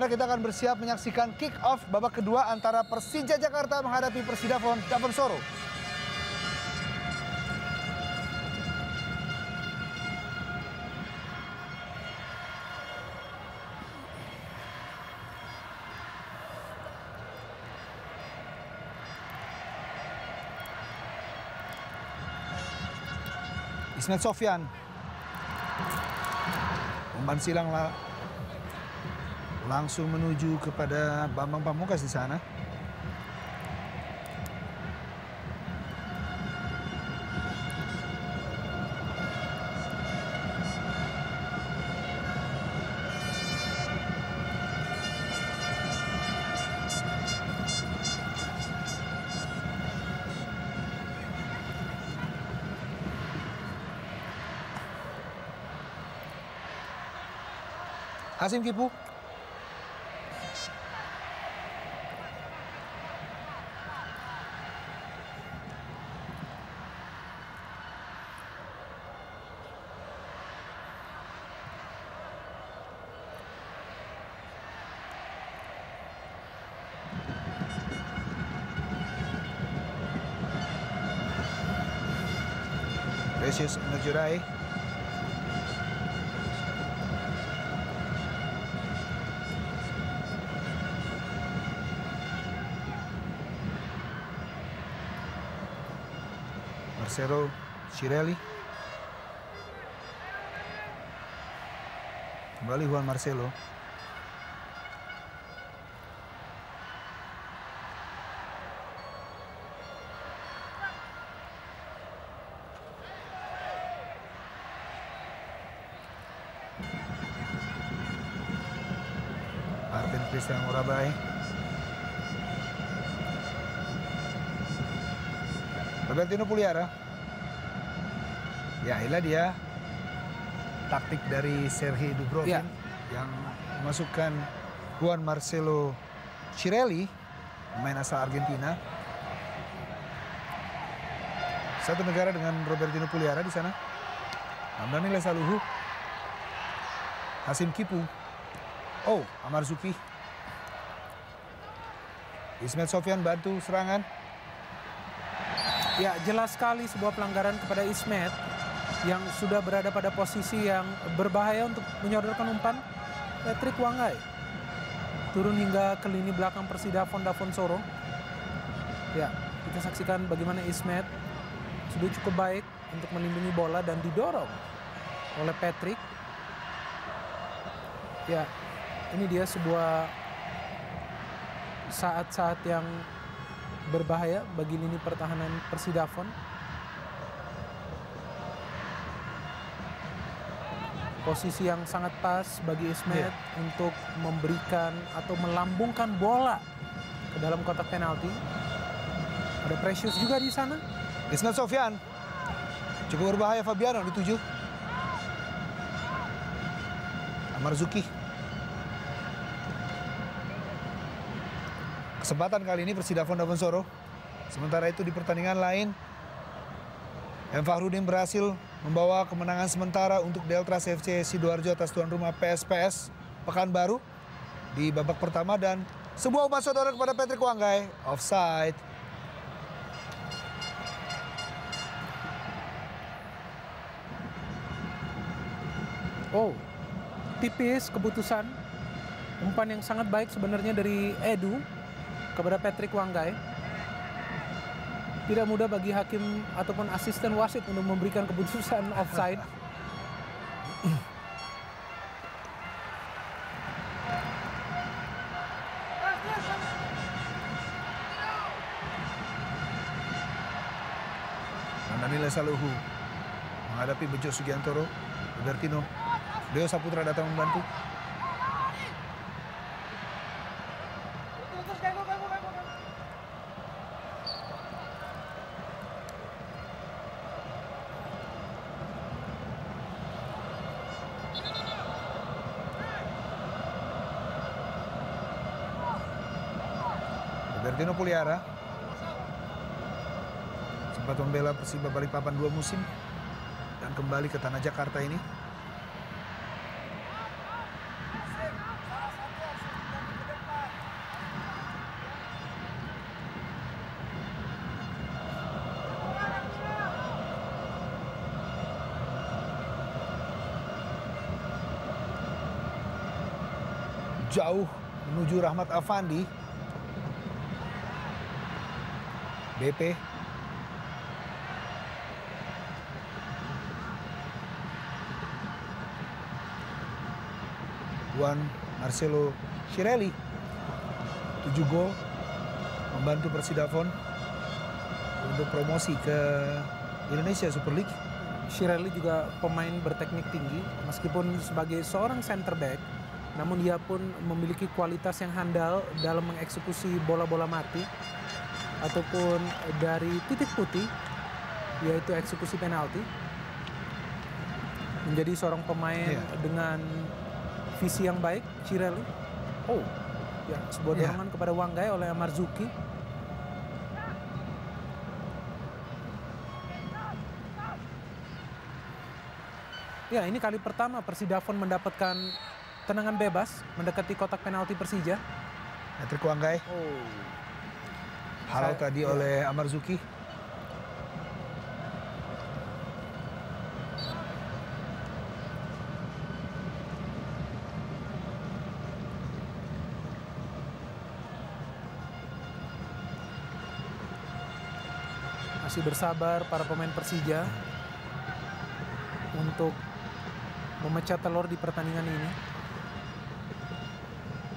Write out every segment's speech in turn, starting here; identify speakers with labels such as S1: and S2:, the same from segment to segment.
S1: Saudara, kita akan bersiap menyaksikan kick off babak kedua antara Persija Jakarta menghadapi Davonsoro. Ismet Sofyan, umpan silang langsung menuju kepada Bambang Pamungkas di sana. Hasim Kipu. Precious Najurai. Marcelo Cirelli. Kembali Juan Marcelo. Arvin Christian Morabai. Robertino Puliara. Ya, inilah dia taktik dari Sergei Dubrovin yang memasukkan Juan Marcelo Cirelli, pemain asal Argentina. Satu negara dengan Robertino Puliara di sana. Hamdani Lesaluhu. Hasim Kipu. Oh, Amar Zuki. Ismet Sofyan bantu serangan.
S2: Ya, jelas sekali sebuah pelanggaran kepada Ismet yang sudah berada pada posisi yang berbahaya untuk menyodorkan umpan. Patrick Wanggai turun hingga ke lini belakang Davonsoro. Ya, kita saksikan bagaimana Ismet sudah cukup baik untuk melindungi bola dan didorong oleh Patrick. Ya, ini dia sebuah saat-saat yang berbahaya bagi lini pertahanan Persidafon. Posisi yang sangat pas bagi Ismet untuk memberikan atau melambungkan bola ke dalam kotak penalti. Ada Precious juga di sana.
S1: Ismet Sofyan. Cukup berbahaya Fabiano dituju. Amar Zuki. Kesempatan kali ini Davonsoro. Sementara itu di pertandingan lain, M. Fahrudin berhasil membawa kemenangan sementara untuk Deltras FC Sidoarjo atas tuan rumah PSPS Pekanbaru di babak pertama, dan sebuah umpan sodor kepada Patrick Wanggai, offside.
S2: Oh, tipis keputusan. Umpan yang sangat baik sebenarnya dari Edu kepada Patrick Wanggai. Tidak mudah bagi hakim ataupun asisten wasit untuk memberikan keputusan offside.
S1: Hamdani Lesaluhu menghadapi Bejo Sugiantoro. Robertino Deo Saputra datang membantu. Robertino Puliara sempat membela Persiba Balikpapan 2 musim dan kembali ke tanah Jakarta ini. jauh menuju Rahmat Afandi. BP. Juan Marcelo Shirelli, 7 gol, membantu Persidafon untuk promosi ke Indonesia Super League.
S2: Shirelli juga pemain berteknik tinggi, meskipun sebagai seorang center back, namun dia pun memiliki kualitas yang handal dalam mengeksekusi bola-bola mati ataupun dari titik putih, yaitu eksekusi penalti. Menjadi seorang pemain dengan visi yang baik, Shirelli. Oh, ya, sebuah dorongan kepada Wanggai oleh Marzuki. Ya, ini kali pertama Persidafon mendapatkan tendangan bebas mendekati kotak penalti Persija.
S1: Patrick Wanggai.
S2: Oh.
S1: Halau tadi oleh Amarzuki.
S2: Masih bersabar para pemain Persija untuk memecah telur di pertandingan ini.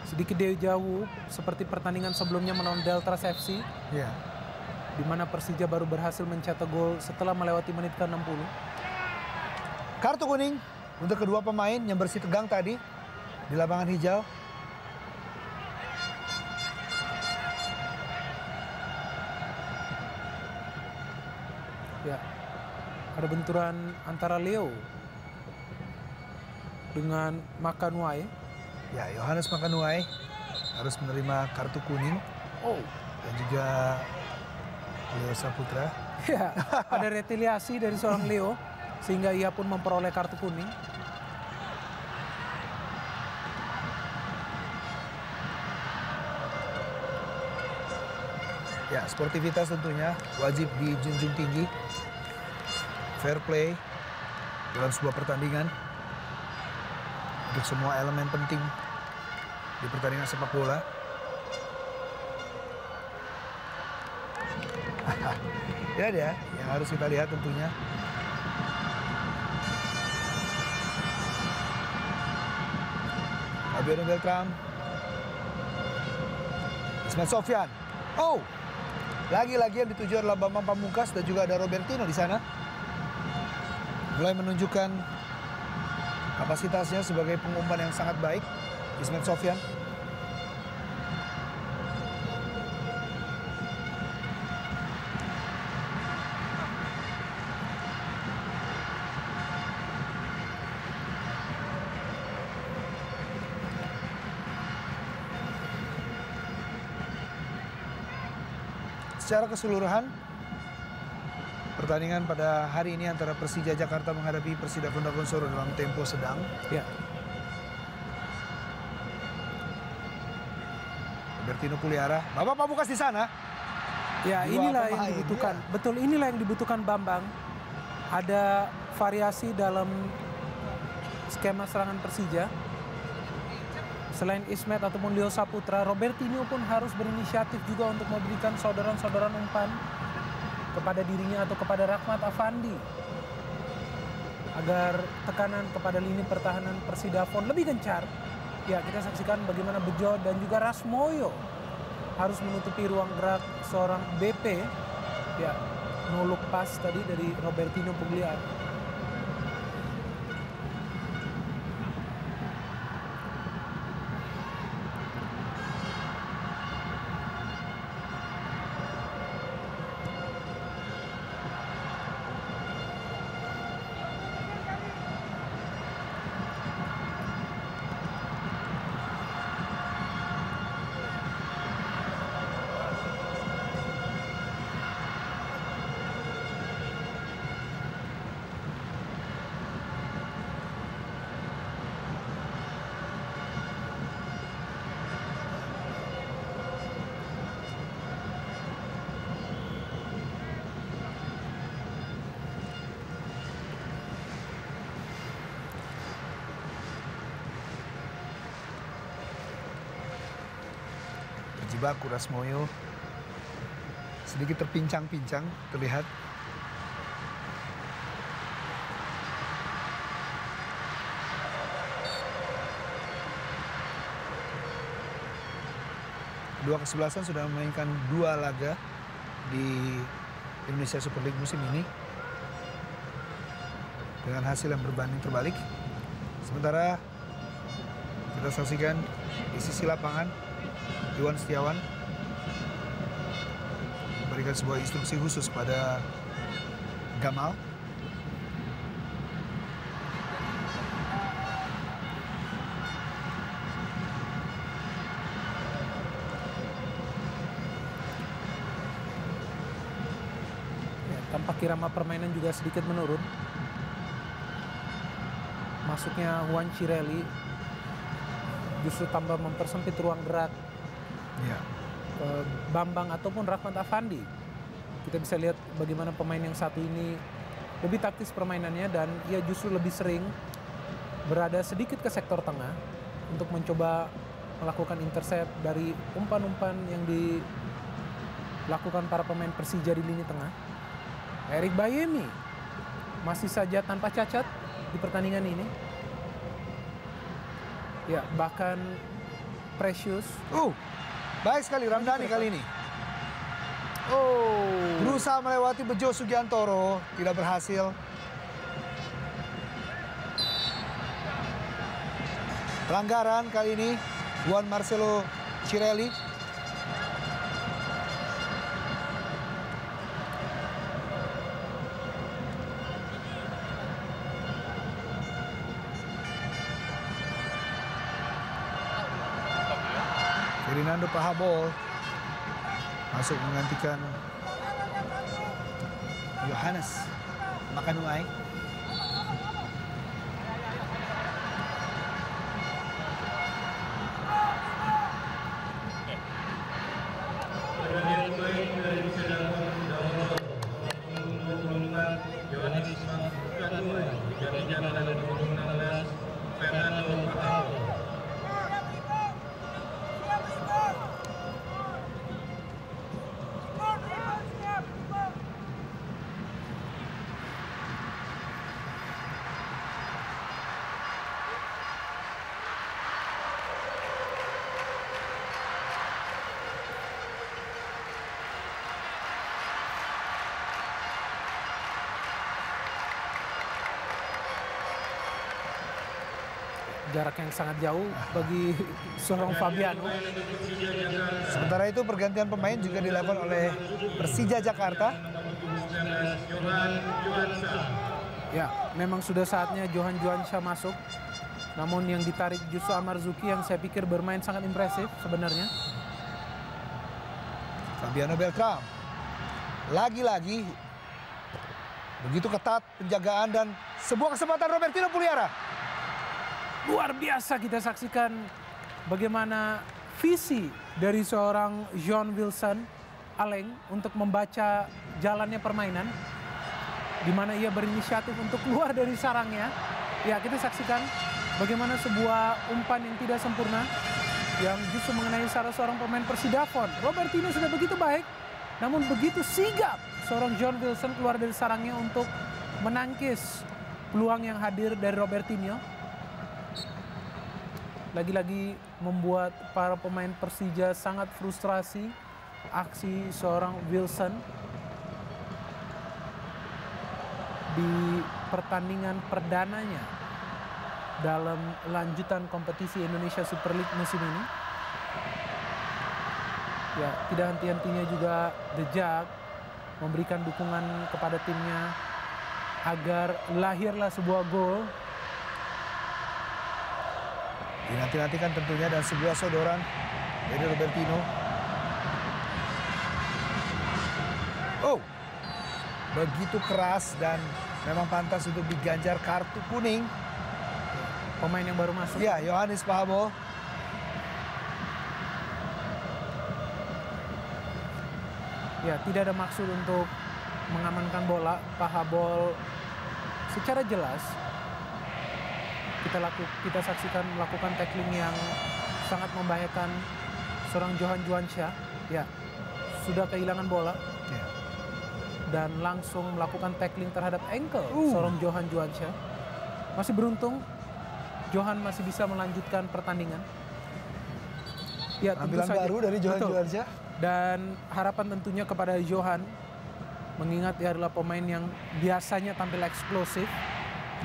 S2: Sedikit jauh seperti pertandingan sebelumnya melawan Deltras FC, di mana Persija baru berhasil mencetak gol setelah melewati menit ke-60.
S1: Kartu kuning untuk kedua pemain yang bersih tegang tadi di lapangan hijau.
S2: Ya, ada benturan antara Leo dengan Makanuai.
S1: Ya, Yohanes Makanuai harus menerima kartu kuning.
S2: Oh.
S1: Dan juga Leo Saputra.
S2: Ya, ada retaliasi dari seorang Leo sehingga ia pun memperoleh kartu kuning.
S1: Ya, sportivitas tentunya wajib dijunjung tinggi. Fair play dalam sebuah pertandingan. Untuk semua elemen penting di pertandingan sepak bola. Ya dia yang harus kita lihat tentunya. Fabiano Beltram. Ismail Sofyan. Oh, lagi-lagi yang dituju adalah Bambang Pamungkas dan juga ada Robertino di sana. Mulai menunjukkan kapasitasnya sebagai pengumpan yang sangat baik, Ismail Sofyan. Secara keseluruhan, pertandingan pada hari ini antara Persija Jakarta menghadapi Persidafon Dagonsoro dalam tempo sedang.
S2: Ya.
S1: Robertino Puliara, Bapak Pamungkas di sana.
S2: Ya, inilah yang dibutuhkan. Ya. Betul, inilah yang dibutuhkan Bambang. Ada variasi dalam skema serangan Persija. Selain Ismet ataupun Leo Saputra, Robertino pun harus berinisiatif juga untuk memberikan sodoran-sodoran umpan kepada dirinya atau kepada Rahmat Afandi. Agar tekanan kepada lini pertahanan Persidafon lebih gencar. Ya, kita saksikan bagaimana Bejo dan juga Rasmoyo harus menutupi ruang gerak seorang BP. Ya, no look pass tadi dari Robertino Pugliar.
S1: terjibaku Rasmoyo. Sedikit terpincang-pincang terlihat. Dua kesebelasan sudah memainkan 2 laga di Indonesia Super League musim ini dengan hasil yang berbanding terbalik. Sementara kita saksikan di sisi lapangan Iwan Setiawan memberikan sebuah instruksi khusus pada Gamal.
S2: Tampak irama permainan juga sedikit menurun. Masuknya Juan Cirelli justru tambah mempersempit ruang gerak Bambang ataupun Rahmat Afandi. Kita bisa lihat bagaimana pemain yang satu ini lebih taktis permainannya dan ia justru lebih sering berada sedikit ke sektor tengah untuk mencoba melakukan intercept dari umpan-umpan yang dilakukan para pemain Persija di lini tengah. Erik Bayemi masih saja tanpa cacat di pertandingan ini. Ya, bahkan Precious.
S1: Baik sekali Ramdhani kali ini. Berusaha melewati Bejo Sugiantoro, tidak berhasil. Pelanggaran kali ini Juan Marcelo Cirelli. Ferdinando Pahabol masuk menggantikan Yohanes Makanuai.
S2: Jarak yang sangat jauh bagi seorang Fabiano.
S1: Sementara itu pergantian pemain juga dilakukan oleh Persija Jakarta.
S2: Ya, memang sudah saatnya Johan Juansyah masuk. Namun yang ditarik justru Amar Zuki yang saya pikir bermain sangat impresif sebenarnya.
S1: Fabiano Beltram. Lagi-lagi begitu ketat penjagaan dan sebuah kesempatan Robertino Puliara.
S2: Luar biasa kita saksikan bagaimana visi dari seorang John Wilson Aleng untuk membaca jalannya permainan, di mana ia berinisiatif untuk keluar dari sarangnya. Ya, kita saksikan bagaimana sebuah umpan yang tidak sempurna yang justru mengenai salah seorang pemain Persidafon. Robertino sudah begitu baik, namun begitu sigap seorang John Wilson keluar dari sarangnya untuk menangkis peluang yang hadir dari Robertino. Lagi-lagi membuat para pemain Persija sangat frustrasi aksi seorang Wilson di pertandingan perdananya dalam lanjutan kompetisi Indonesia Super League musim ini. Ya, tidak henti-hentinya juga The Jag memberikan dukungan kepada timnya agar lahirlah sebuah gol.
S1: Dinanti-nantikan tentunya dan sebuah sodoran dari Robertino. Begitu keras dan memang pantas untuk diganjar kartu kuning.
S2: Pemain yang baru masuk.
S1: Ya, Yohanes Pahabol.
S2: Ya, tidak ada maksud untuk mengamankan bola. Pahabol secara jelas kita saksikan melakukan tackling yang sangat membahayakan seorang Johan Juansyah, ya sudah kehilangan bola
S1: Ya.
S2: dan langsung melakukan tackling terhadap ankle seorang Johan Juansyah. Masih beruntung Johan masih bisa melanjutkan pertandingan. Ya, tentu
S1: Tampilan
S2: saja.
S1: baru dari Johan
S2: Betul.
S1: Juansyah.
S2: Dan harapan tentunya kepada Johan, mengingat dia adalah pemain yang biasanya tampil eksplosif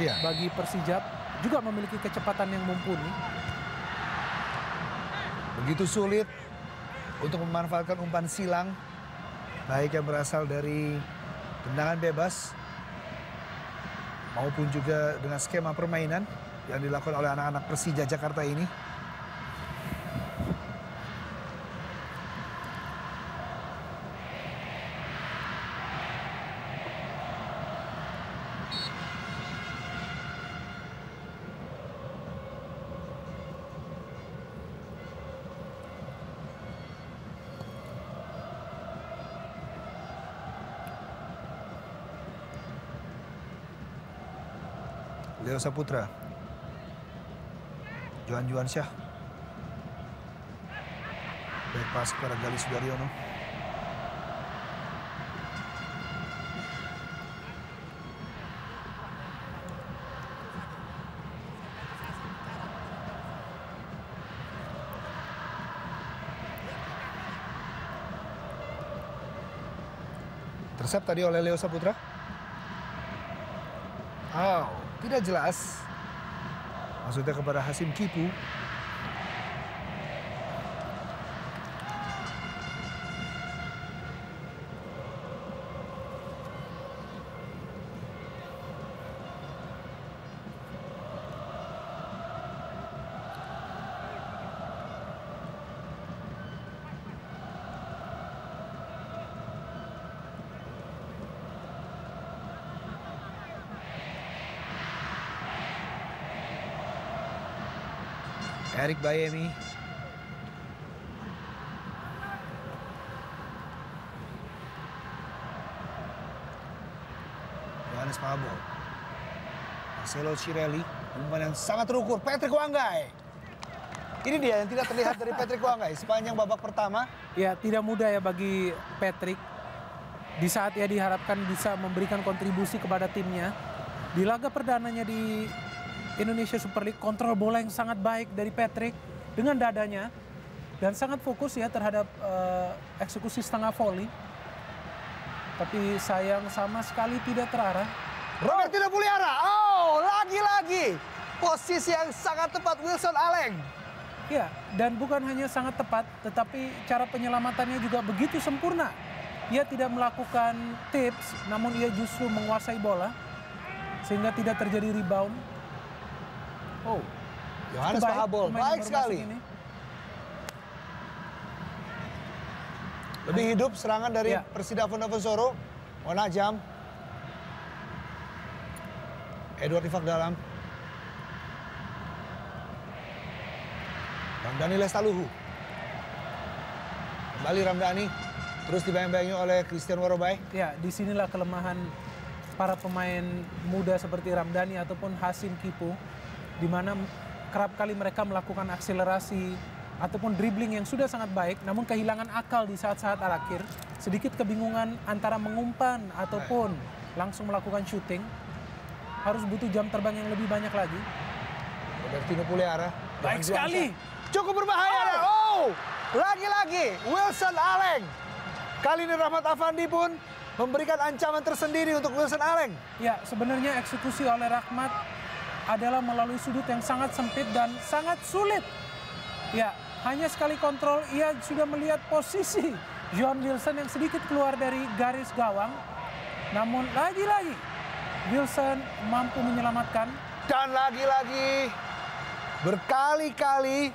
S1: Iya.
S2: bagi Persijap, juga memiliki kecepatan yang mumpuni.
S1: Begitu sulit untuk memanfaatkan umpan silang, baik yang berasal dari tendangan bebas maupun juga dengan skema permainan yang dilakukan oleh anak-anak Persija Jakarta ini. Leo Saputra, Johan Juansyah, back pass kepada Gali Sudaryono. Intercept tadi oleh Leo Saputra. Oh, tidak jelas. Maksudnya kepada Hasim Kipu. Erik Bayemi. Yohanes Pabo. Marcelo Cirelli. Umpan yang sangat terukur. Patrick Wanggai. Ini dia yang tidak terlihat dari Patrick Wanggai sepanjang babak pertama.
S2: Ya, tidak mudah ya bagi Patrick. Di saat ia diharapkan bisa memberikan kontribusi kepada timnya. Di laga perdananya di Indonesia Super League, kontrol bola yang sangat baik dari Patrick dengan dadanya. Dan sangat fokus ya terhadap eksekusi setengah volley. Tapi sayang sama sekali tidak terarah.
S1: Robertino Puliara. Oh, lagi-lagi. Posisi yang sangat tepat Wilson Aleng.
S2: Ya, dan bukan hanya sangat tepat, tetapi cara penyelamatannya juga begitu sempurna. Ia tidak melakukan tips, namun ia justru menguasai bola. Sehingga tidak terjadi rebound. Oh,
S1: Yohanes Pahabol, baik sekali. Lebih hidup serangan dari Persidafon Davonsoro. Monajam. Edward Ifak dalam. Ramdhani Lestaluhu. Kembali Ramdhani. Terus dibayang-bayangi oleh Christian Warobai.
S2: Ya, disinilah kelemahan para pemain muda seperti Ramdhani ataupun Hasim Kipu. Di mana kerap kali mereka melakukan akselerasi ataupun dribbling yang sudah sangat baik, namun kehilangan akal di saat-saat akhir. Sedikit kebingungan antara mengumpan ataupun langsung melakukan shooting. Harus butuh jam terbang yang lebih banyak lagi.
S1: Robertino Puliara.
S2: Baik sekali.
S1: Cukup berbahaya. Oh, lagi-lagi Wilson Aleng. Kali ini Rahmat Afandi pun memberikan ancaman tersendiri untuk Wilson Aleng.
S2: Ya, sebenarnya eksekusi oleh Rahmat adalah melalui sudut yang sangat sempit dan sangat sulit. Ya, hanya sekali kontrol ia sudah melihat posisi John Wilson yang sedikit keluar dari garis gawang. Namun lagi-lagi Wilson mampu menyelamatkan.
S1: Dan lagi-lagi berkali-kali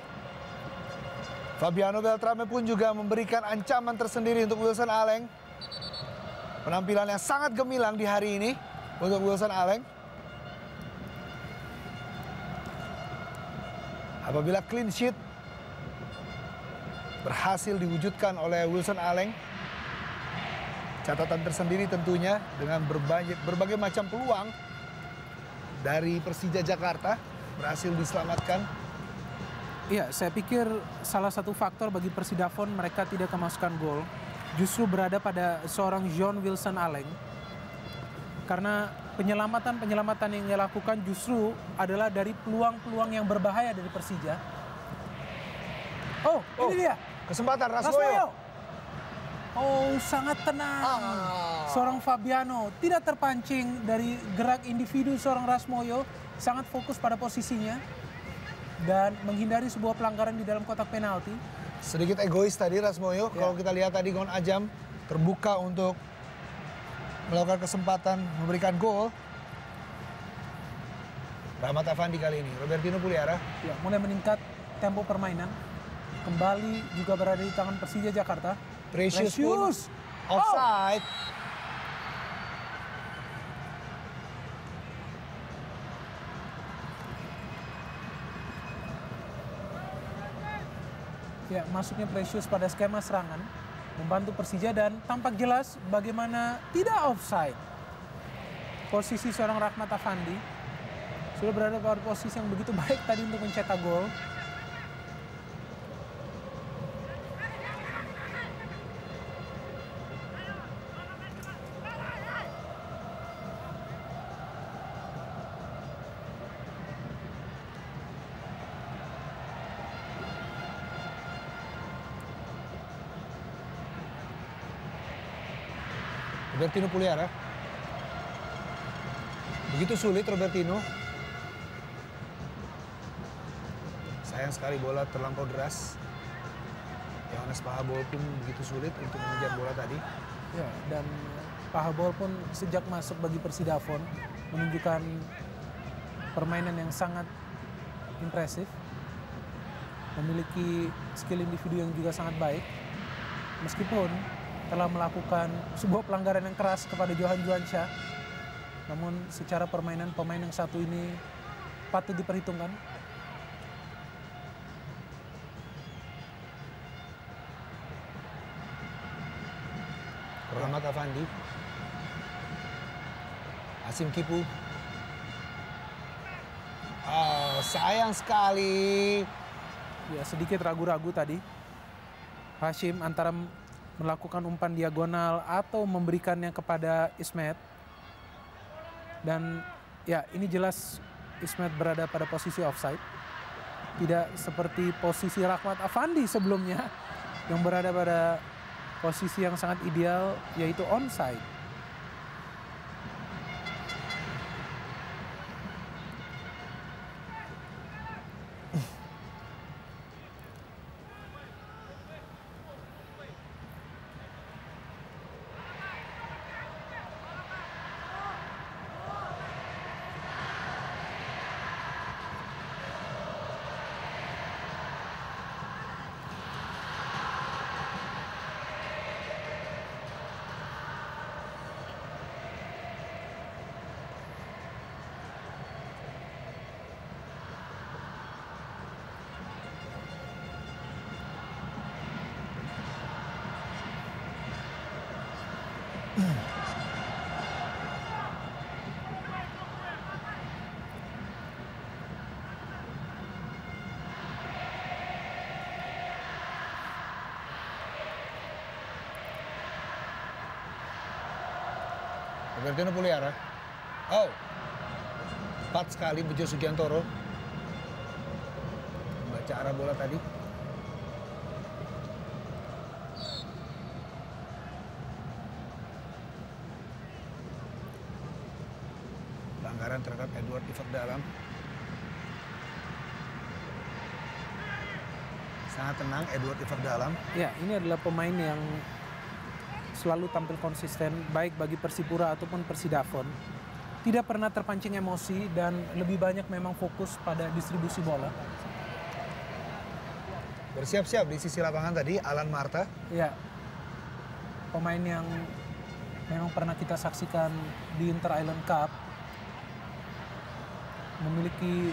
S1: Fabiano Beltrame pun juga memberikan ancaman tersendiri untuk Wilson Aleng. Penampilan yang sangat gemilang di hari ini untuk Wilson Aleng. Apabila clean sheet berhasil diwujudkan oleh Wilson Aleng, catatan tersendiri tentunya dengan berbagai macam peluang dari Persija Jakarta berhasil diselamatkan
S2: Ya, saya pikir salah satu faktor bagi Persidafon mereka tidak kemasukan gol justru berada pada seorang John Wilson Aleng. Karena penyelamatan yang dia lakukan justru adalah dari peluang-peluang yang berbahaya dari Persija. Oh, ini dia.
S1: Kesempatan Rasmoyo.
S2: Oh, sangat tenang. Seorang Fabiano tidak terpancing dari gerak individu seorang Rasmoyo. Sangat fokus pada posisinya. Dan menghindari sebuah pelanggaran di dalam kotak penalti.
S1: Sedikit egois tadi Rasmoyo. Kalau kita lihat tadi Gon Ajam terbuka untuk melakukan kesempatan memberikan gol. Rahmat Afandi kali ini. Robertino Puliara.
S2: Ya, mulai meningkat tempo permainan. Kembali juga berada di tangan Persija Jakarta.
S1: Precious. Offside.
S2: Ya, masuknya Precious pada skema serangan membantu Persija dan tampak jelas bagaimana tidak offside. Posisi seorang Rahmat Afandi sudah berada pada posisi yang begitu baik tadi untuk mencetak gol.
S1: Robertino Puliara. Begitu sulit Robertino. Sayang sekali bola terlampau deras. Yohanes Pahabol pun begitu sulit untuk mengejar bola tadi.
S2: Ya, dan Pahabol pun sejak masuk bagi Persidafon menunjukkan permainan yang sangat impresif. Memiliki skill individu yang juga sangat baik. Meskipun telah melakukan sebuah pelanggaran yang keras kepada Johan Juansyah. Namun secara permainan pemain yang satu ini patut diperhitungkan.
S1: Rahmat Afandi. Asim Kipu. Oh, sayang sekali.
S2: Ya, sedikit ragu-ragu tadi. Hashim antara melakukan umpan diagonal atau memberikannya kepada Ismet. Dan ya, ini jelas Ismet berada pada posisi offside. Tidak seperti posisi Rahmat Afandi sebelumnya yang berada pada posisi yang sangat ideal, yaitu onside.
S1: Robertino Puliara. Oh, tepat sekali Bejo Sugiantoro. Baca arah bola tadi. Pelanggaran terhadap Edward Iverdalam. Sangat tenang Edward Iverdalam.
S2: Ya, ini adalah pemain yang selalu tampil konsisten baik bagi Persipura ataupun Persidafon. Tidak pernah terpancing emosi dan lebih banyak memang fokus pada distribusi bola.
S1: Bersiap-siap di sisi lapangan tadi Alan Marta.
S2: Ya, pemain yang memang pernah kita saksikan di Inter Island Cup. Memiliki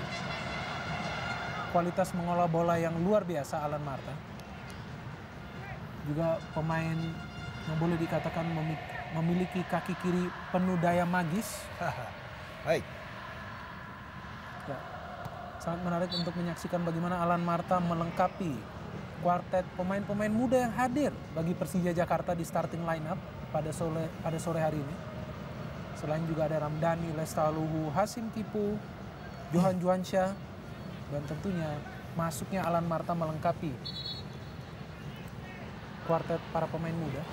S2: kualitas mengolah bola yang luar biasa Alan Marta. Juga pemain yang boleh dikatakan memiliki kaki kiri penuh daya magis.
S1: Baik.
S2: Ya. Sangat menarik untuk menyaksikan bagaimana Alan Marta melengkapi kuartet pemain-pemain muda yang hadir bagi Persija Jakarta di starting lineup pada sore hari ini. Selain juga ada Ramdhani, Lestaluhu, Hasim Tipu, Johan Juansyah, dan tentunya masuknya Alan Marta melengkapi kuartet para pemain muda.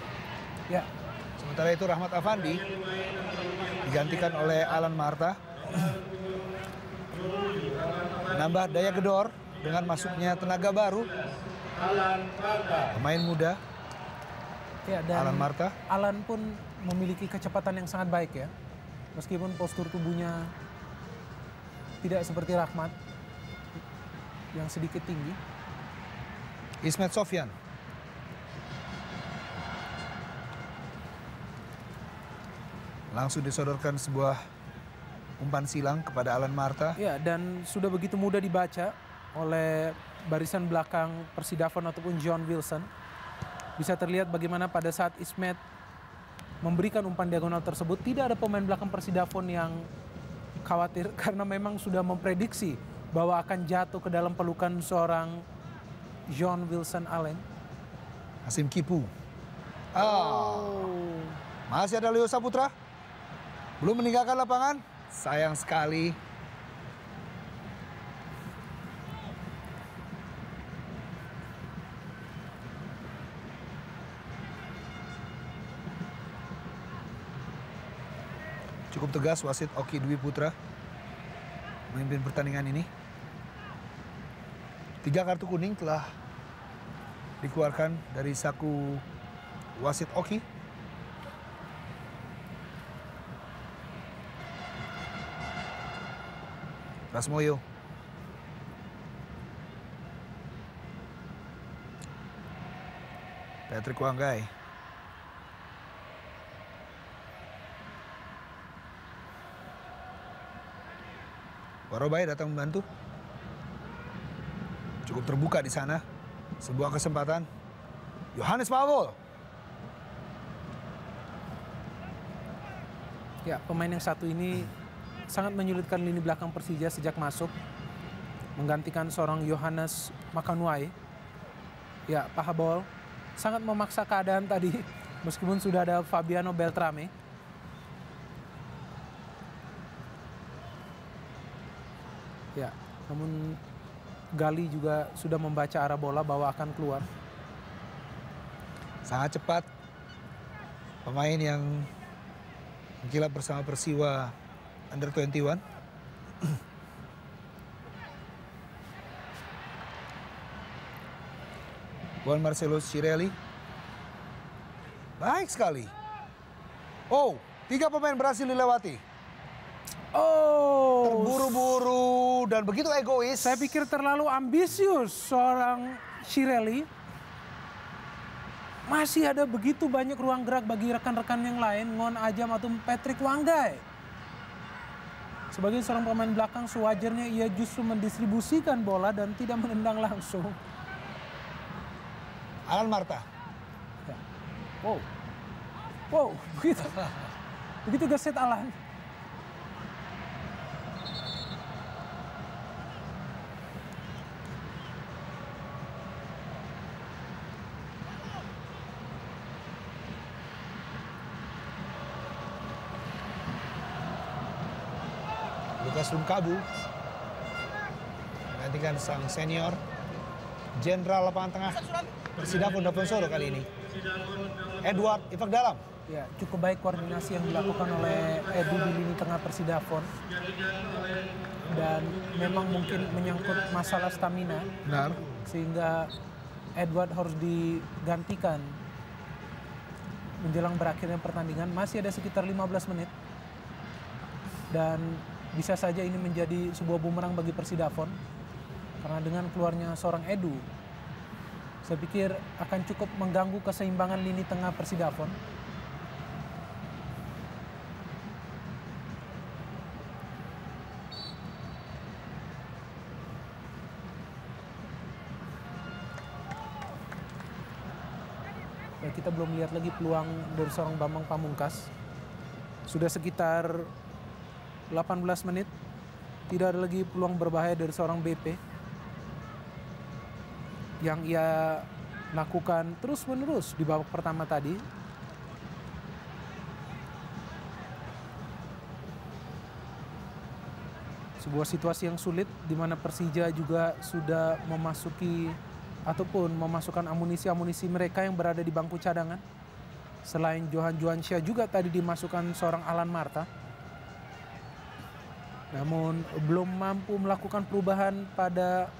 S2: Ya.
S1: Sementara itu Rahmat Afandi digantikan oleh Alan Marta. Menambah daya gedor dengan masuknya tenaga baru. Pemain muda.
S2: Ya, dan
S1: Alan Marta.
S2: Alan pun memiliki kecepatan yang sangat baik ya. Meskipun postur tubuhnya tidak seperti Rahmat yang sedikit tinggi.
S1: Ismet Sofyan. Langsung disodorkan sebuah umpan silang kepada Alan Marta.
S2: Ya, dan sudah begitu mudah dibaca oleh barisan belakang Persidafon ataupun John Wilson. Bisa terlihat bagaimana pada saat Ismet memberikan umpan diagonal tersebut, tidak ada pemain belakang Persidafon yang khawatir karena memang sudah memprediksi bahwa akan jatuh ke dalam pelukan seorang John Wilson Allen.
S1: Hasim Kipu. Masih ada Leo Saputra. Belum meninggalkan lapangan. Sayang sekali. Cukup tegas wasit Oki Dwi Putra memimpin pertandingan ini. 3 kartu kuning telah dikeluarkan dari saku wasit Oki. Rasmoyo. Patrick Wanggai. Warobai datang membantu. Cukup terbuka di sana. Sebuah kesempatan. Yohanes Pawol.
S2: Ya, pemain yang satu ini sangat menyulitkan lini belakang Persija sejak masuk. Menggantikan seorang Yohanes Makanuai. Ya, Pahabol sangat memaksa keadaan tadi. Meskipun sudah ada Fabiano Beltrame. Ya, namun Gali juga sudah membaca arah bola bahwa akan keluar.
S1: Sangat cepat. Pemain yang mengkilap bersama Persiwa Under 21. Juan Marcelo Cirelli. Baik sekali. Oh, 3 pemain berhasil dilewati.
S2: Oh,
S1: Terburu-buru dan begitu egois.
S2: saya pikir terlalu ambisius seorang Cirelli. Masih ada begitu banyak ruang gerak bagi rekan-rekan yang lain, Ngon Ajam atau Patrick Wanggai. Sebagai seorang pemain belakang, sewajarnya ia justru mendistribusikan bola dan tidak menendang langsung.
S1: Alan Marta.
S2: Ya. Wow, begitu gesit Alan.
S1: Lukas Lumkabu menggantikan sang senior jenderal lapangan tengah Persidafon Daponsoro kali ini, Edward Ifak Dalam.
S2: Ya, cukup baik koordinasi yang dilakukan oleh Edu di lini tengah Persidafon. Dan memang mungkin menyangkut masalah stamina.
S1: Benar.
S2: Sehingga Edward harus digantikan menjelang berakhirnya pertandingan. Masih ada sekitar 15 menit. Dan bisa saja ini menjadi sebuah bumerang bagi Persidafon. Karena dengan keluarnya seorang Edu, saya pikir akan cukup mengganggu keseimbangan lini tengah Persidafon. Ya, kita belum lihat lagi peluang dari seorang Bambang Pamungkas. Sudah sekitar 18 menit tidak ada lagi peluang berbahaya dari seorang BP yang ia lakukan terus-menerus di babak pertama tadi. Sebuah situasi yang sulit di mana Persija juga sudah memasuki ataupun memasukkan amunisi-amunisi mereka yang berada di bangku cadangan. Selain Johan Juansyah juga tadi dimasukkan seorang Alan Marta. Namun belum mampu melakukan perubahan pada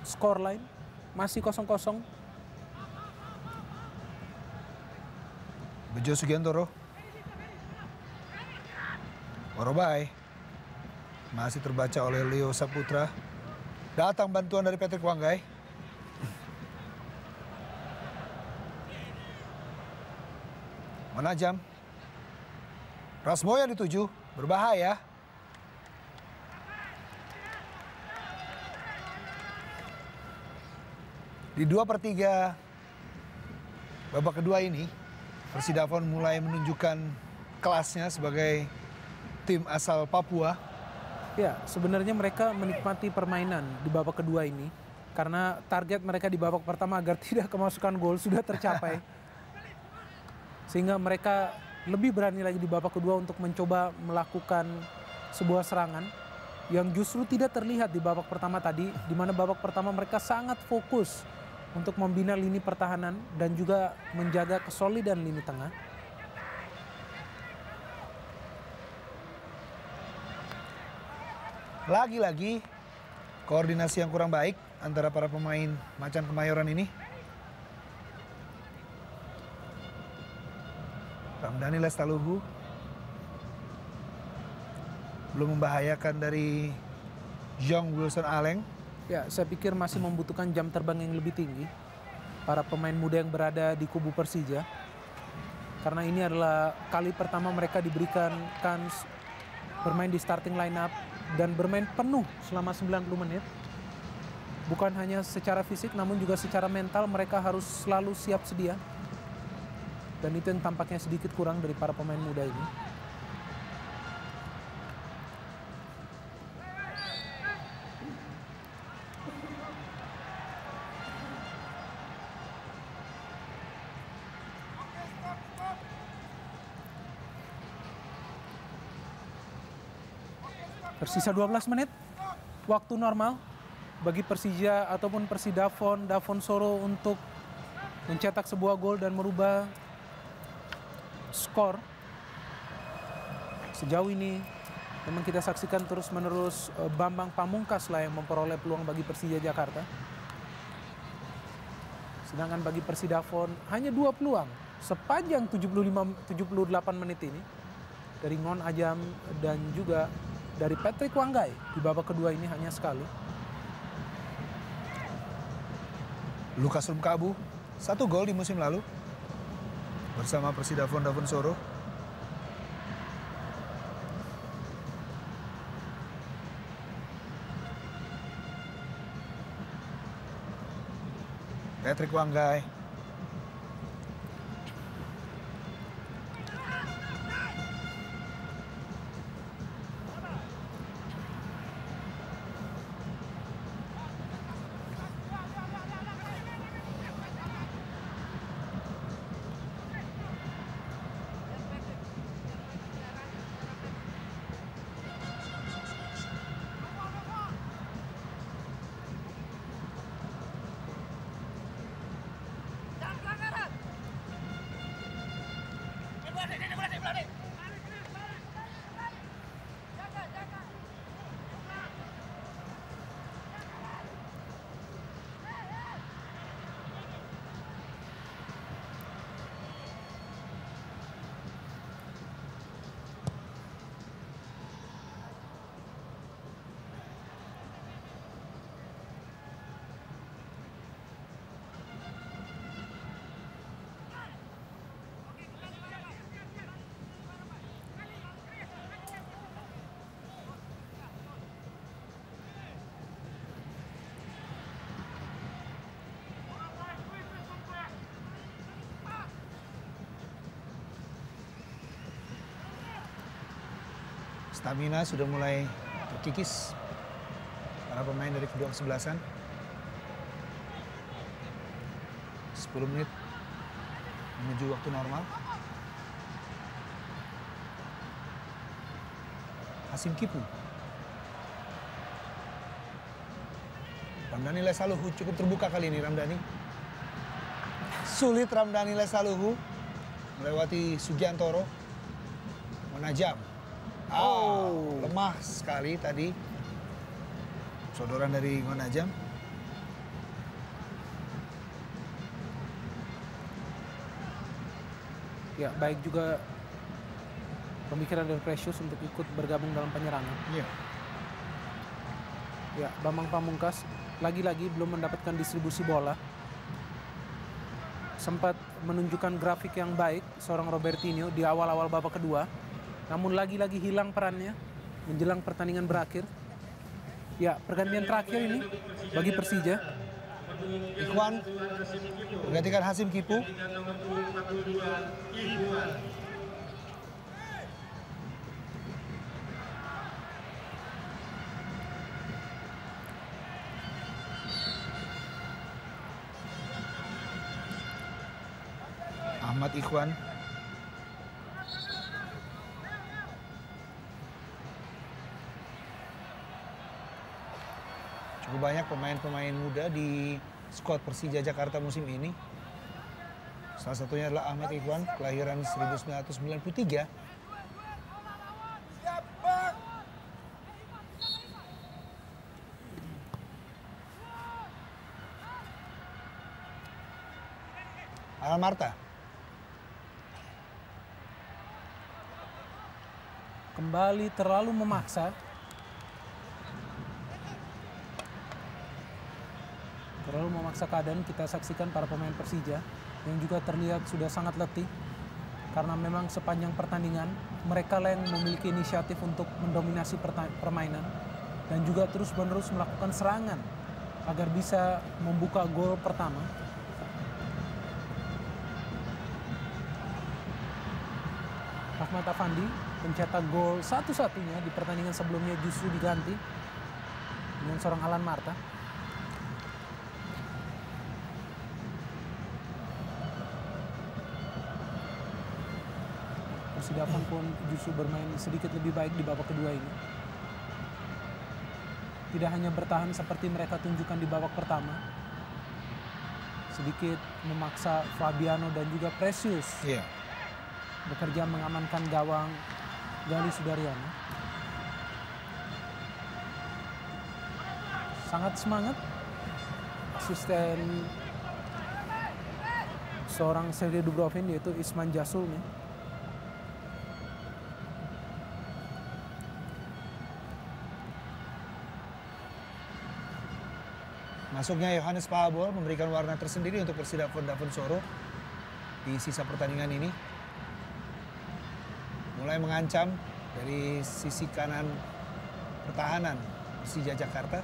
S2: scoreline. Masih 0-0.
S1: Bejo Sugiantoro. Orobai. Masih terbaca oleh Leo Saputra. Datang bantuan dari Patrick Wanggai. Menajam. Rasmoya dituju. Berbahaya. Di 2/3 babak kedua ini, Persidafon mulai menunjukkan kelasnya sebagai tim asal Papua.
S2: Ya, sebenarnya mereka menikmati permainan di babak kedua ini. Karena target mereka di babak pertama agar tidak kemasukan gol sudah tercapai. Sehingga mereka lebih berani lagi di babak kedua untuk mencoba melakukan sebuah serangan yang justru tidak terlihat di babak pertama tadi, di mana babak pertama mereka sangat fokus untuk membina lini pertahanan dan juga menjaga kesolidan lini tengah.
S1: Lagi-lagi koordinasi yang kurang baik antara para pemain Macan Kemayoran ini. Ramdhani Lestaluhu belum membahayakan dari Jong Wilson Aleng.
S2: Ya, saya pikir masih membutuhkan jam terbang yang lebih tinggi para pemain muda yang berada di kubu Persija. Karena ini adalah kali pertama mereka diberikan kans bermain di starting line up dan bermain penuh selama 90 menit. Bukan hanya secara fisik namun juga secara mental mereka harus selalu siap sedia. Dan itu yang tampaknya sedikit kurang dari para pemain muda ini. Tersisa 12 menit, waktu normal bagi Persija ataupun Persidafon, Davonsoro untuk mencetak sebuah gol dan merubah skor. Sejauh ini memang kita saksikan terus-menerus Bambang Pamungkas lah yang memperoleh peluang bagi Persija Jakarta. Sedangkan bagi Persidafon hanya 2 peluang sepanjang 78 menit ini. Dari Ngon Ajam dan juga dari Patrick Wanggai di babak kedua ini hanya sekali.
S1: Lukas Rumkabu, 1 gol di musim lalu bersama Persidafon Davonsoro. Patrick Wanggai. Stamina sudah mulai terkikis para pemain dari kedua kesebelasan. 10 menit menuju waktu normal. Hasim Kipu. Ramdhani Lesaluhu cukup terbuka kali ini Ramdhani. Sulit Ramdhani Lesaluhu melewati Sugiantoro. Menajam. Lemah sekali tadi. Sodoran dari Menajam.
S2: Ya, baik juga pemikiran dari Precious untuk ikut bergabung dalam penyerangan.
S1: Iya.
S2: Ya, Bambang Pamungkas lagi-lagi belum mendapatkan distribusi bola. Sempat menunjukkan grafik yang baik seorang Robertinho di awal-awal babak kedua. Namun lagi-lagi hilang perannya menjelang pertandingan berakhir. Ya, pergantian terakhir ini bagi Persija.
S1: Ikhwan menggantikan Hasim Kipu. Ahmad Ikhwan. Cukup banyak pemain-pemain muda di skuad Persija Jakarta musim ini. Salah satunya adalah Ahmad Ikhwan, kelahiran 1993. Alan Marta.
S2: Kembali terlalu memaksa. Terlalu memaksa keadaan, kita saksikan para pemain Persija yang juga terlihat sudah sangat letih. Karena memang sepanjang pertandingan mereka lah yang memiliki inisiatif untuk mendominasi permainan. Dan juga terus-menerus melakukan serangan agar bisa membuka gol pertama. Ahmad Afandi pencetak gol satu-satunya di pertandingan sebelumnya justru diganti dengan seorang Alan Marta. Persidapan pun justru bermain sedikit lebih baik di babak kedua ini. Tidak hanya bertahan seperti mereka tunjukkan di babak pertama. Sedikit memaksa Fabiano dan juga Precious.
S1: Iya.
S2: Bekerja mengamankan gawang Gali Sudaryana. Sangat semangat asisten seorang Sergei Dubrovin yaitu Isman Jasulnya.
S1: Masuknya Yohanes Pahabol memberikan warna tersendiri untuk Persida Davonsoro di sisa pertandingan ini. Mulai mengancam dari sisi kanan pertahanan Persija Jakarta.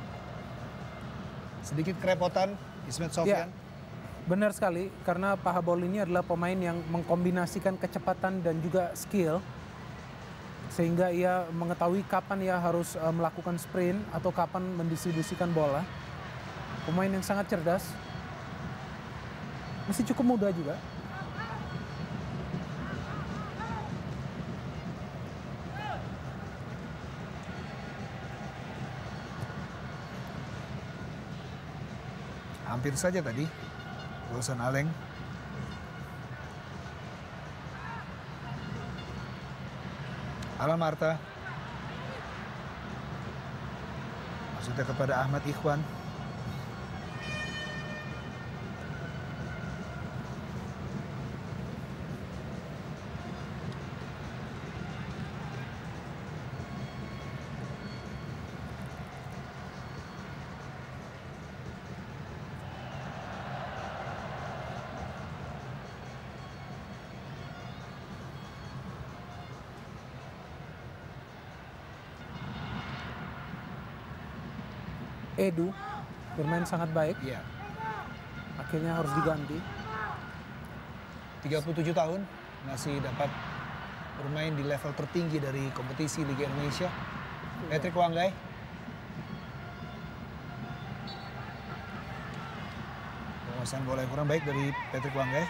S1: Sedikit kerepotan Ismet Sofyan.
S2: Ya, benar sekali karena Pahabol ini adalah pemain yang mengkombinasikan kecepatan dan juga skill. Sehingga ia mengetahui kapan ia harus melakukan sprint atau kapan mendistribusikan bola. Pemain yang sangat cerdas. Masih cukup muda juga.
S1: Hampir saja tadi Wilson Aleng. Alan Marta. Maksudnya kepada Ahmad Ikhwan.
S2: Edu bermain sangat baik.
S1: Iya.
S2: Akhirnya harus diganti.
S1: 37 tahun masih dapat bermain di level tertinggi dari kompetisi Liga Indonesia. Patrick Wanggai. penguasaan bola yang kurang baik dari Patrick Wanggai.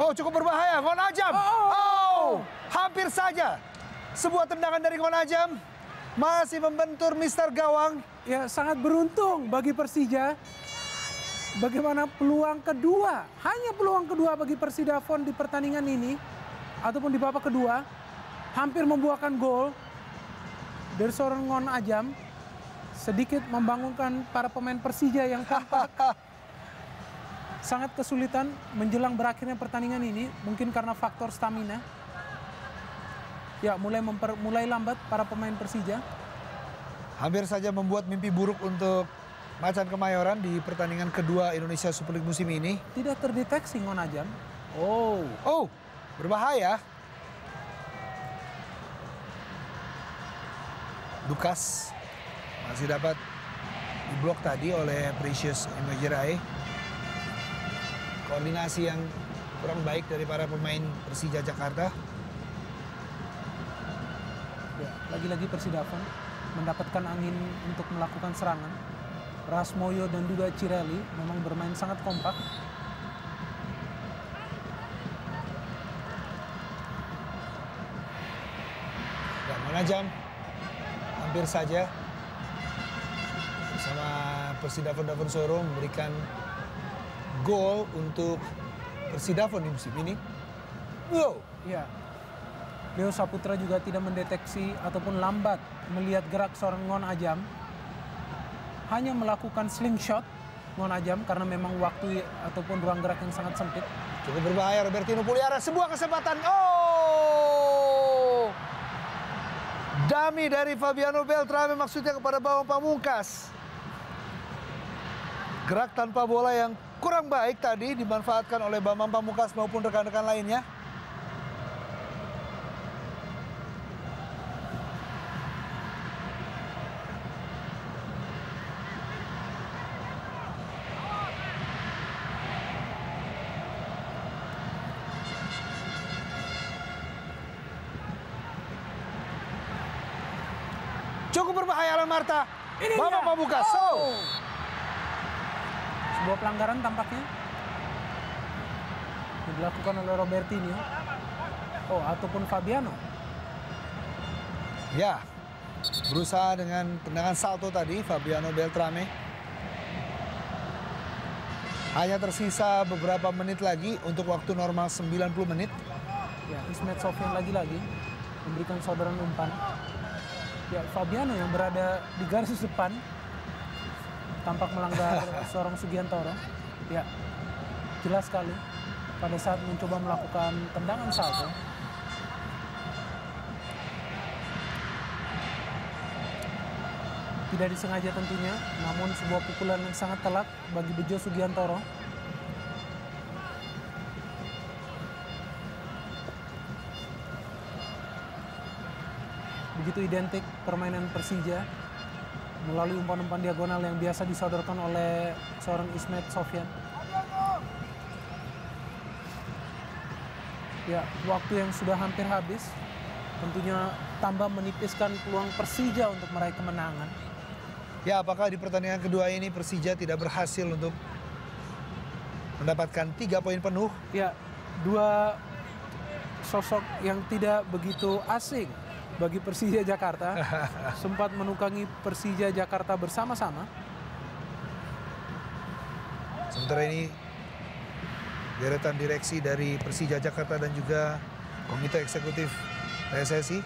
S1: Oh, cukup berbahaya, Ngon Ajam. Oh, hampir saja. Sebuah tendangan dari Ngon Ajam masih membentur Mister Gawang.
S2: Ya, sangat beruntung bagi Persija. Bagaimana peluang kedua, hanya peluang kedua bagi Persidafon di pertandingan ini, ataupun di babak kedua, hampir membuahkan gol dari seorang Ngon Ajam, sedikit membangunkan para pemain Persija yang tampak sangat kesulitan menjelang berakhirnya pertandingan ini, mungkin karena faktor stamina. Ya, mulai lambat para pemain Persija.
S1: Hampir saja membuat mimpi buruk untuk Macan Kemayoran di pertandingan kedua Indonesia Super League musim ini.
S2: Tidak terdeteksi Ngon Ajam.
S1: Oh, berbahaya. Lukas masih dapat diblok tadi oleh Precious Imagerai. Koordinasi yang kurang baik dari para pemain Persija Jakarta.
S2: Ya, lagi-lagi Persidafon mendapatkan angin untuk melakukan serangan. Rasmoyo dan juga Cirelli memang bermain sangat kompak.
S1: Dan Menajam hampir saja bersama Persidafon Dafensoro memberikan gol untuk Persidafon di musim ini. Wow.
S2: Ya. Leo Saputra juga tidak mendeteksi ataupun lambat melihat gerak seorang Ngon Ajam. Hanya melakukan slingshot Ngon Ajam karena memang waktu ataupun ruang gerak yang sangat sempit.
S1: Cukup berbahaya Robertino Puliara, sebuah kesempatan. Oh! Dummy dari Fabiano Beltrame maksudnya kepada Bambang Pamungkas. Gerak tanpa bola yang kurang baik tadi dimanfaatkan oleh Bambang Pamungkas maupun rekan-rekan lainnya. Cukup berbahaya Alan Marta. Bambang Pamungkas.
S2: Sebuah pelanggaran tampaknya dilakukan oleh Robertinho. Ataupun Fabiano.
S1: Ya, berusaha dengan tendangan salto tadi Fabiano Beltrame. Hanya tersisa beberapa menit lagi untuk waktu normal 90 menit.
S2: Ya, Ismet Sofyan lagi-lagi memberikan saudaran umpan. Ya, Fabiano yang berada di garis depan tampak melanggar seorang Sugiantoro. Ya, jelas sekali pada saat mencoba melakukan tendangan salto. Tidak disengaja tentunya, namun sebuah pukulan yang sangat telak bagi Bejo Sugiantoro. Begitu identik permainan Persija melalui umpan-umpan diagonal yang biasa disodorkan oleh seorang Ismet Sofyan. Ya, waktu yang sudah hampir habis tentunya tambah menipiskan peluang Persija untuk meraih kemenangan.
S1: Ya, apakah di pertandingan kedua ini Persija tidak berhasil untuk mendapatkan 3 poin penuh?
S2: Ya, dua sosok yang tidak begitu asing bagi Persija Jakarta sempat menukangi Persija Jakarta bersama-sama.
S1: Sementara ini deretan direksi dari Persija Jakarta dan juga Komite Eksekutif PSSI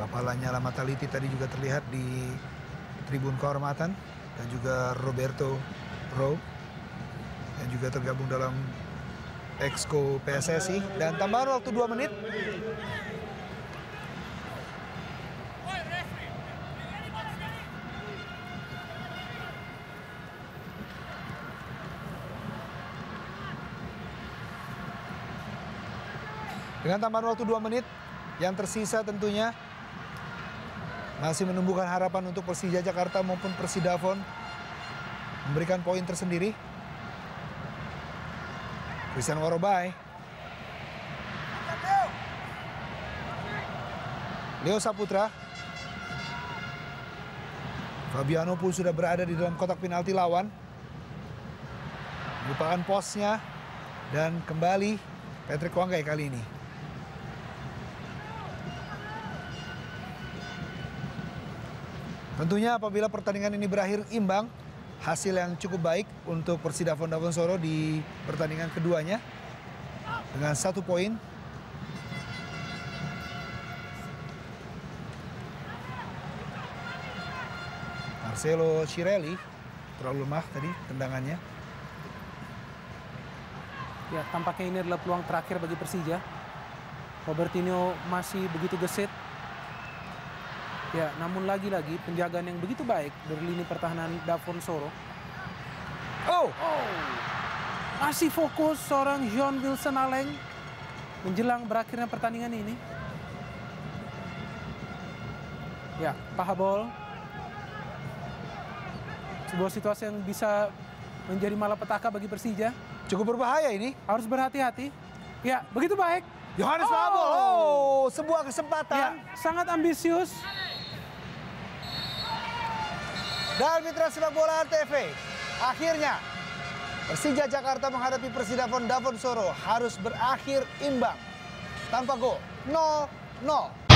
S1: Bapak Lanyala Mataliti tadi juga terlihat di tribun kehormatan dan juga Roberto Rowe yang juga tergabung dalam Exco PSSI. Dan tambahan waktu 2 menit Dengan tambahan waktu 2 menit yang tersisa tentunya masih menumbuhkan harapan untuk Persija Jakarta maupun Persidafon memberikan poin tersendiri. Christian Warobai, Leo Saputra, Fabiano pun sudah berada di dalam kotak penalti lawan. Melupakan posnya dan kembali Patrick Wanggai kali ini. Tentunya apabila pertandingan ini berakhir imbang, hasil yang cukup baik untuk Persidafon Dafensoro di pertandingan keduanya dengan 1 poin. Marcelo Cirelli terlalu lemah tadi tendangannya.
S2: Ya, tampaknya ini adalah peluang terakhir bagi Persija. Robertinho masih begitu gesit. Ya, namun lagi-lagi penjagaan yang begitu baik dari lini pertahanan Dafensoro.
S1: Oh,
S2: Masih fokus seorang John Wilson Aleng menjelang berakhirnya pertandingan ini. Ya, pahabol. Sebuah situasi yang bisa menjadi malapetaka bagi Persija.
S1: cukup berbahaya ini.
S2: Harus berhati-hati. Ya, begitu baik.
S1: Yohanes Pahabol, oh, sebuah kesempatan.
S2: Ya, sangat ambisius.
S1: Dan mitra sepak bola TV, akhirnya Persija Jakarta menghadapi Persidafon Dafensoro harus berakhir imbang tanpa gol 0-0.